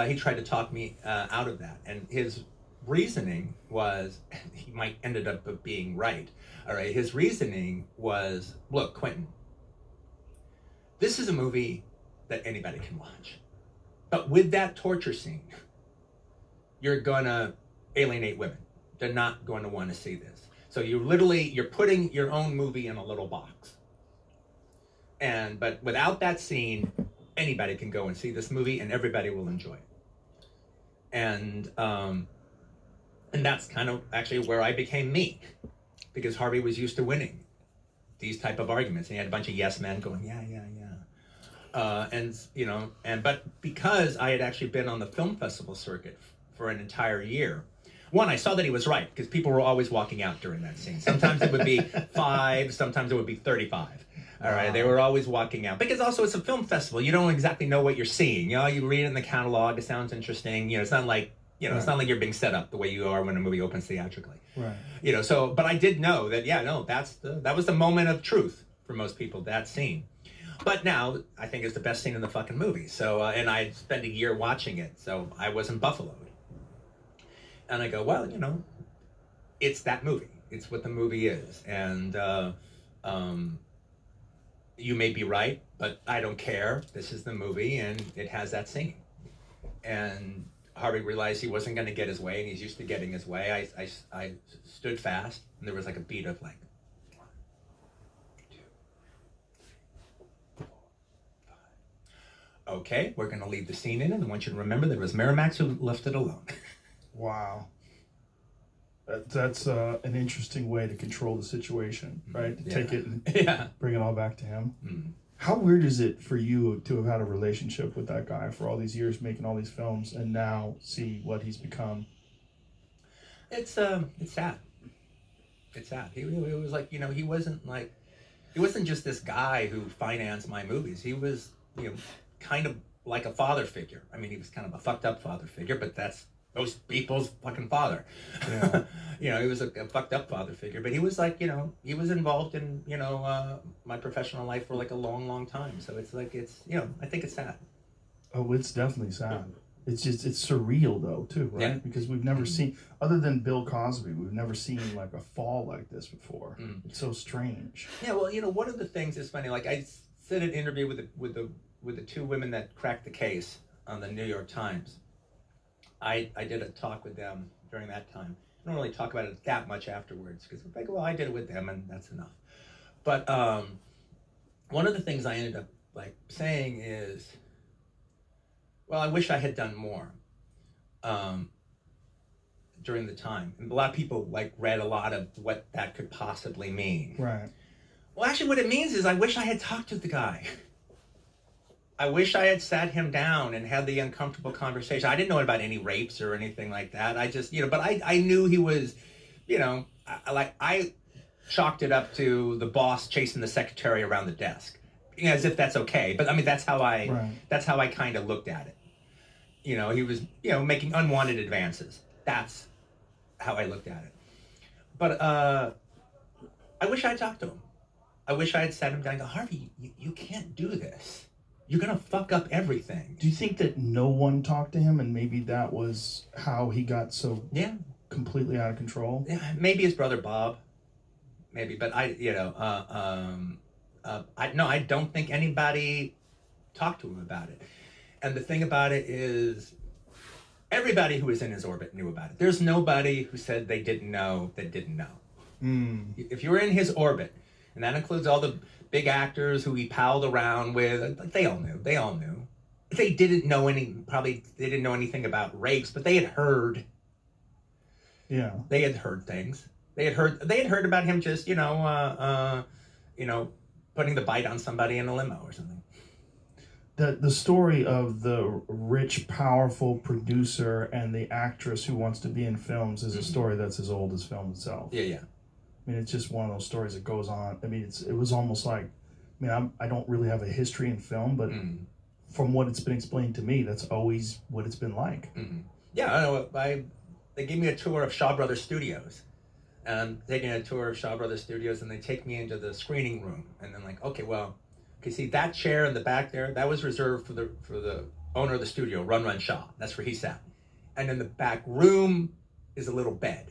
He tried to talk me out of that, and his reasoning was he might ended up being right. All right, his reasoning was, look, Quentin, this is a movie that anybody can watch, but with that torture scene, you're gonna alienate women. They're not going to want to see this. So you're putting your own movie in a little box. But without that scene, anybody can go and see this movie and everybody will enjoy it. And that's kind of actually where I became me, because Harvey was used to winning these type of arguments. And he had a bunch of yes men going, yeah. But because I had actually been on the film festival circuit for an entire year, one, I saw that he was right, because people were always walking out during that scene. Sometimes it would be 5, sometimes it would be 35. All right, they were always walking out. Because also it's a film festival. You don't exactly know what you're seeing. You know, you read it in the catalog, it sounds interesting. You know, it's not like, it's not like you're being set up the way you are when a movie opens theatrically. Right. You know, so, but I did know that, that was the moment of truth for most people, that scene. But now, I think it's the best scene in the fucking movie. So, and I spent a year watching it, so I wasn't buffaloed. And I go, well, it's that movie. It's what the movie is. And you may be right, but I don't care. This is the movie, and it has that scene. And Harvey realized he wasn't going to get his way, and he's used to getting his way. I stood fast, and there was like a beat of like, 1, 2, 3, 4, 5. Okay, we're going to leave the scene in, and I want you to remember that it was Miramax who left it alone. Wow. That's an interesting way to control the situation, right? To take it and bring it all back to him. Mm-hmm. How weird is it for you to have had a relationship with that guy for all these years, making all these films, and now see what he's become? It's sad. It's sad. He was like, he wasn't just this guy who financed my movies. He was, kind of like a father figure. I mean, he was kind of a fucked up father figure, but that's most people's fucking father. Yeah. He was a fucked up father figure, but he was like, he was involved in, my professional life for like a long, long time. So it's like, I think it's sad. Oh, it's definitely sad. It's surreal though, too, right? Yeah. Because we've never seen, other than Bill Cosby, we've never seen like a fall like this before. It's so strange. Yeah, well, one of the things is funny, like I did an interview with the 2 women that cracked the case on the New York Times. I did a talk with them during that time. I don't really talk about it that much afterwards, because it's like, well, I did it with them and that's enough. But one of the things I ended up like saying is, well, I wish I had done more during the time. And a lot of people like read a lot of what that could possibly mean. Right. Well, actually what it means is I wish I had talked to the guy. I wish I had sat him down and had the uncomfortable conversation. I didn't know about any rapes or anything like that. I just, but I knew he was, I chalked it up to the boss chasing the secretary around the desk, as if that's okay. But I mean, that's how I kind of looked at it. He was, making unwanted advances. That's how I looked at it. But I wish I had talked to him. I wish I had sat him down and go, Harvey, you can't do this. You're going to fuck up everything. Do you think that no one talked to him, and maybe that was how he got so completely out of control? Yeah, maybe his brother Bob. Maybe, but I don't think anybody talked to him about it. And the thing about it is, everybody who was in his orbit knew about it. There's nobody who said they didn't know that didn't know. If you were in his orbit, and that includes all the big actors who he palled around with, they all knew. They didn't know anything about rapes, but they had heard. Yeah. They had heard things. They had heard about him just, putting the bite on somebody in a limo or something. The story of the rich, powerful producer and the actress who wants to be in films is a story that's as old as film itself. Yeah. I mean, it's just one of those stories that goes on. I mean, it was almost like, I don't really have a history in film, but from what it's been explained to me, that's always what it's been like. Yeah, I know. They gave me a tour of Shaw Brothers Studios. And I'm taking a tour of Shaw Brothers Studios, and they take me into the screening room. And then like, okay, see that chair in the back there, that was reserved for the owner of the studio, Run Run Shaw. That's where he sat. And in the back room is a little bed.